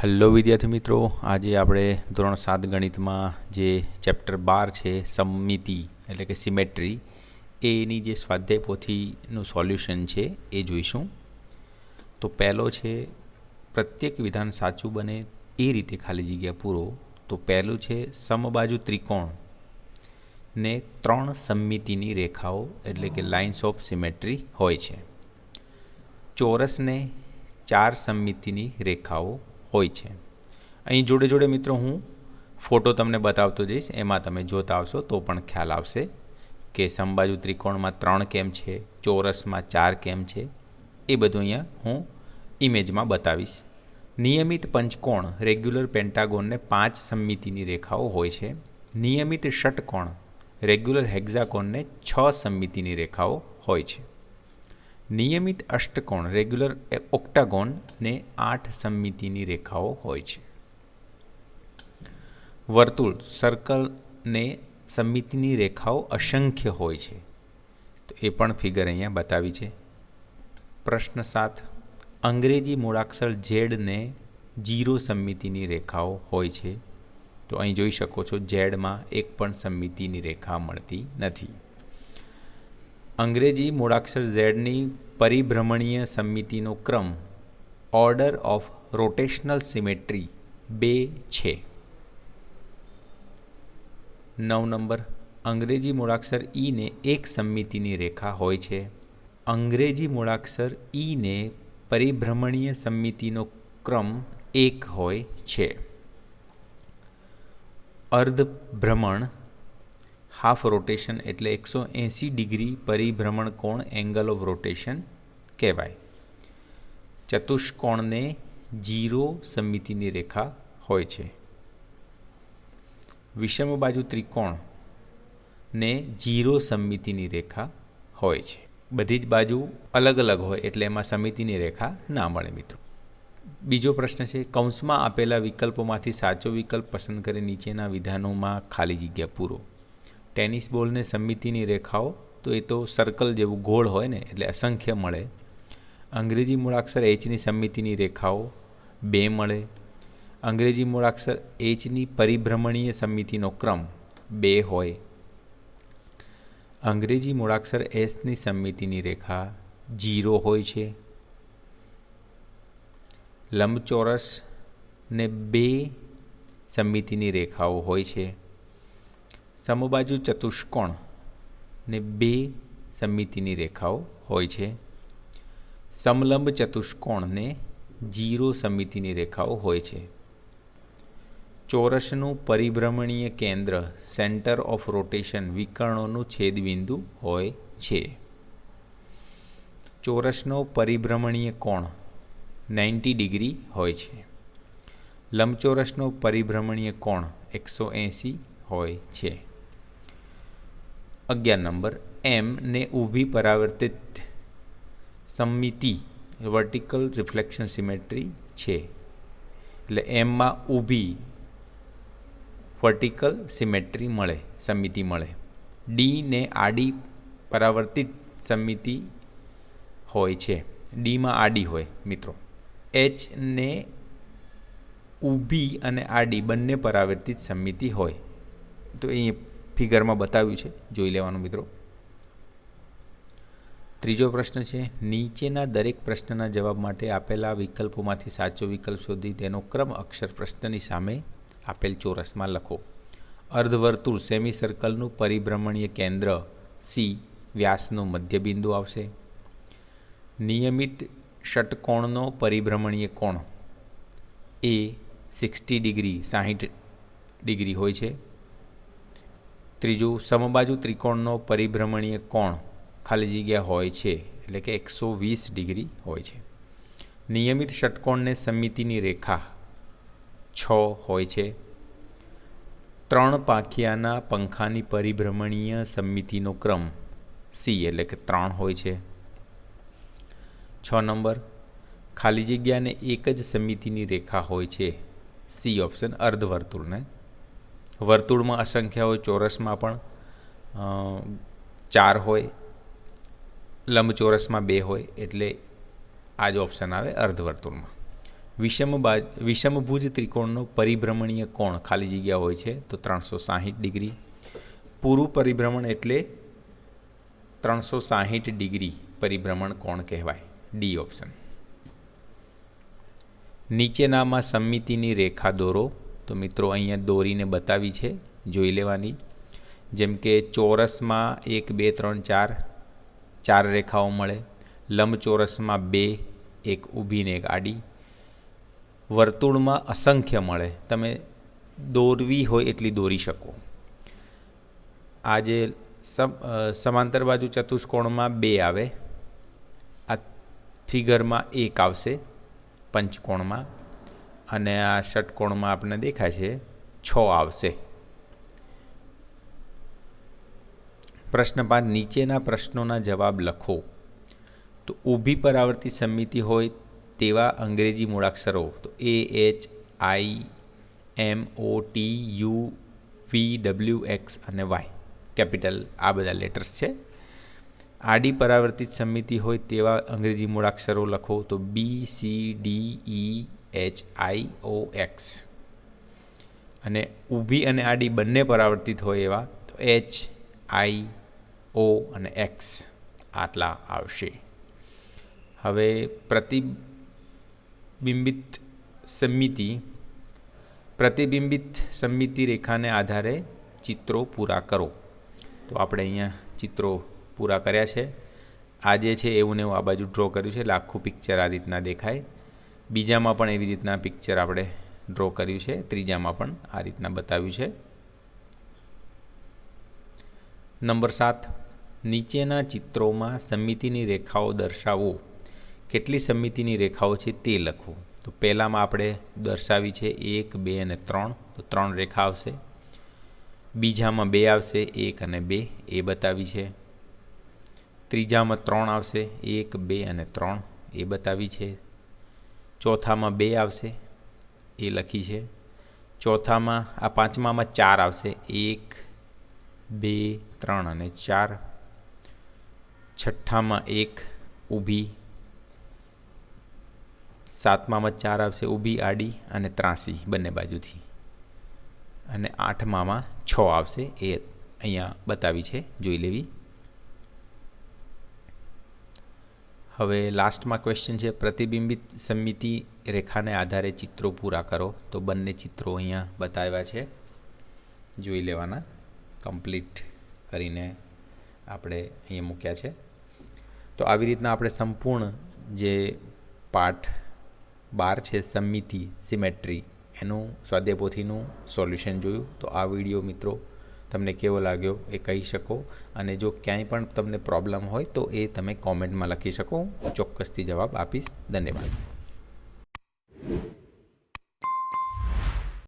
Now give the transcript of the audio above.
Hello વિદ્યાર્થી મિત્રો, આજે આપણે ધોરણ 7 ગણિતમાં જે ચેપ્ટર 12 છે સમમિતિ એટલે કે સિમેટ્રી એની જે સ્વાધ્યાય પોથીનું સોલ્યુશન છે એ જોઈશું. તો પહેલો છે પ્રત્યેક વિધાન સાચું બને એ રીતે ખાલી જગ્યા પૂરો. તો પહેલું છે સમબાજુ ત્રિકોણ ને 3 સમમિતિની રેખાઓ એટલે કે લાઇન્સ ઓફ સિમેટ્રી હોય છે. ચોરસને 4 સમમિતિની રેખાઓ હોય છે. અહીં જોડે જોડે મિત્રો હું ફોટો તમને બતાવતો જઈશ, એમાં તમે જોતા આવશો તો પણ ખ્યાલ આવશે કે સમબાજુ ત્રિકોણમાં 3 કેમ છે, ચોરસમાં 4 કેમ છે, એ બધું અહીંયા હું ઇમેજમાં બતાવીશ. નિયમિત પંચકોણ રેગ્યુલર પેન્ટાગોનને 5 સમમિતિની રેખાઓ હોય છે. નિયમિત ષટકોણ રેગ્યુલર હેક્ઝાકોનને 6 સમમિતિની રેખાઓ હોય છે. નિયમિત અષ્ટકોણ રેગ્યુલર ઓક્ટાગોનને 8 સમમિતિની રેખાઓ હોય છે. વર્તુળ સર્કલને સમમિતિની રેખાઓ અસંખ્ય હોય છે. તો એ પણ ફિગર અહીંયા બતાવી છે. પ્રશ્ન 7, અંગ્રેજી મૂળાક્ષર ઝેડને 0 સમમિતિની રેખાઓ હોય છે. તો અહીં જોઈ શકો છો ઝેડમાં એક પણ સમમિતિની રેખા મળતી નથી. અંગ્રેજી મૂળાક્ષર ઝેડની પરિભ્રમણીય સમમિતિનો ક્રમ ઓર્ડર ઓફ રોટેશનલ સિમેટ્રી 2 છે. 9 નંબર, અંગ્રેજી મૂળાક્ષર ઈને એક સમમિતિની રેખા હોય છે. અંગ્રેજી મૂળાક્ષર ઈને પરિભ્રમણીય સમમિતિનો ક્રમ 1 હોય છે. અર્ધભ્રમણ હાફ રોટેશન એટલે 180 ડિગ્રી પરિભ્રમણ કોણ એંગલ ઓફ રોટેશન કહેવાય. ચતુષ્કોણને 0 સમમિતિની રેખા હોય છે. વિષમબાજુ ત્રિકોણને 0 સમમિતિની રેખા હોય છે. બધી જ બાજુ અલગ અલગ હોય એટલે એમાં સમમિતિની રેખા ના મળે મિત્રો. બીજો પ્રશ્ન છે, કૌંસમાં આપેલા વિકલ્પોમાંથી સાચો વિકલ્પ પસંદ કરી નીચેના વિધાનોમાં ખાલી જગ્યા પૂરો. ટેનિસ બોલને સમમિતિની રેખાઓ, તો એ તો સર્કલ જેવું ગોળ હોય ને એટલે અસંખ્ય મળે. અંગ્રેજી મૂળાક્ષર એચની સમમિતિની રેખાઓ 2 મળે. અંગ્રેજી મૂળાક્ષર એચની પરિભ્રમણીય સમમિતિનો ક્રમ 2 હોય. અંગ્રેજી મૂળાક્ષર એસની સમમિતિની રેખા 0 હોય છે. લંબચોરસને 2 સમમિતિની રેખાઓ હોય છે. સમબાજુ ચતુષ્કોણને 2 સમમિતિની રેખાઓ હોય છે. સમલંબ ચતુષ્કોણને 0 સમમિતિની રેખાઓ હોય છે. ચોરસનું પરિભ્રમણીય કેન્દ્ર સેન્ટર ઓફ રોટેશન વિકર્ણોનું છેદબિંદુ હોય છે. ચોરસનો પરિભ્રમણીય કોણ 90 ડિગ્રી હોય છે. લંબચોરસનો પરિભ્રમણીય કોણ 180 હોય છે. 11 નંબર, એમ ને ઊભી પરાવર્તિત સમમિતિ વર્ટિકલ રિફ્લેક્શન સિમેટ્રી છે. એટલે એમમાં ઊભી વર્ટિકલ સિમેટ્રી મળે, સમમિતિ મળે. ડી ને આડી પરાવર્તિત સમમિતિ હોય છે. ડીમાં આડી હોય મિત્રો. એચ ને ઊભી અને આડી બંને પરાવર્તિત સમમિતિ હોય. તો અહીં ફિગરમાં બતાવ્યું છે, જોઈ લેવાનું મિત્રો. ત્રીજો પ્રશ્ન છે, નીચેના દરેક પ્રશ્નના જવાબ માટે આપેલા વિકલ્પોમાંથી સાચો વિકલ્પ શોધી તેનો ક્રમ અક્ષર પ્રશ્નની સામે આપેલ ચોરસમાં લખો. અર્ધવર્તુળ સેમી સર્કલનું પરિભ્રમણીય કેન્દ્ર સી વ્યાસનું મધ્યબિંદુ આવશે. નિયમિત ષટકોણનો પરિભ્રમણીય કોણ એ 60 ડિગ્રી 60 ડિગ્રી હોય છે. ત્રીજું, સમબાજુ ત્રિકોણનો પરિભ્રમણીય કોણ ખાલી જગ્યા હોય છે એટલે કે 120 ડિગ્રી હોય છે. નિયમિત ષટકોણને સમમિતિની રેખા 6 હોય છે. 3 પાંખિયાના પંખાની પરિભ્રમણીય સમમિતિનો ક્રમ સી એટલે કે 3 હોય છે. 6 નંબર, ખાલી જગ્યાને એક જ સમમિતિની રેખા હોય છે. સી ઓપ્શન અર્ધવર્તુળને. વર્તુળમાં અસંખ્ય હોય, ચોરસમાં પણ 4 હોય, લંબચોરસમાં 2 હોય એટલે આ જ ઓપ્શન આવે અર્ધવર્તુળમાં. વિષમભુજ ત્રિકોણનો પરિભ્રમણીય કોણ ખાલી જગ્યા હોય છે તો 360 ડિગ્રી. પૂરું પરિભ્રમણ એટલે 360 ડિગ્રી પરિભ્રમણ કોણ કહેવાય. D option. નીચેનામાં સમમિતિની રેખા દોરો. તો મિત્રો અહીંયા દોરીને બતાવી છે, જોઈ લેવાની. જેમ કે ચોરસમાં 1 2 3 4 4 રેખાઓ મળે. લંબચોરસમાં 2, એક ઊભી ને એક આડી. વર્તુળમાં અસંખ્ય મળે. તમે દોરવી હોય એટલી દોરી શકો. આ જે સમાંતર બાજુ ચતુષ્કોણમાં 2 આવે, આ ફિગરમાં 1 આવશે પંચકોણમાં, અને આ ષટકોણમાં આપણને દેખાય છે 6 આવશે. પ્રશ્ન 5, નીચેના પ્રશ્નોના જવાબ લખો. તો ઊભી પરાવર્તિત સમમિતિ હોય તેવા અંગ્રેજી મૂળાક્ષરો તો AHIMOTUVWX અને Y કેપિટલ આ બધા લેટર્સ છે. આડી પરાવર્તિત સમમિતિ હોય તેવા અંગ્રેજી મૂળાક્ષરો લખો તો BCDEHIOX. અને ઊભી અને આડી બંને પરાવર્તિત હોય એવા તો HIO અને X આટલા આવશે. હવે પ્રતિબિંબિત સમમિતિ રેખાને આધારે ચિત્રો પૂરા કરો. તો આપણે અહીંયા ચિત્રો પૂરા કર્યા છે. આ જે છે એવું ને એવું આ બાજુ ડ્રો કર્યું છે એટલે આખું પિક્ચર આ રીતના દેખાય. બીજામાં પણ એવી રીતના પિક્ચર આપણે ડ્રો કર્યું છે. ત્રીજામાં પણ આ રીતના બતાવ્યું છે. નંબર 7, નીચેના ચિત્રોમાં સમમિતિની રેખાઓ દર્શાવો. કેટલી સમમિતિની રેખાઓ છે તે લખો. તો પહેલામાં આપણે દર્શાવી છે 1 2 અને 3, તો 3 રેખા આવશે. બીજામાં 2 આવશે, 1 અને 2 એ બતાવી છે. ત્રીજામાં 3 આવશે, 1 2 અને 3 એ બતાવી છે. ચોથામાં 2 આવશે, એ લખી છે. પાંચમામાં 4 આવશે, 1 2 3 અને 4. છઠ્ઠામાં 1 ઊભી. સાતમામાં 4 આવશે, ઊભી આડી અને ત્રાંસી બંને બાજુથી. અને આઠમામાં 6 આવશે, એ અહીંયા બતાવી છે, જોઈ લેવી. હવે લાસ્ટમાં ક્વેશ્ચન છે, પ્રતિબિંબિત સમમિતિ રેખાને આધારે ચિત્રો પૂરા કરો. તો બંને ચિત્રો અહીંયા બતાવ્યા છે, જોઈ લેવાના. કમ્પ્લીટ કરીને આપણે અહીંયા મૂક્યા છે. તો આવી રીતના આપણે સંપૂર્ણ જે પાઠ 12 છે સમમિતિ સિમેટ્રી એનું સ્વાધ્યાય પોથીનું સોલ્યુશન જોયું. તો આ વિડીયો મિત્રો તમને કેવો લાગ્યો એ કહી શકો. અને જો ક્યાંય પણ તમને પ્રોબ્લેમ હોય તો એ તમે કોમેન્ટમાં લખી શકો. હું ચોક્કસથી જવાબ આપીશ. ધન્યવાદ.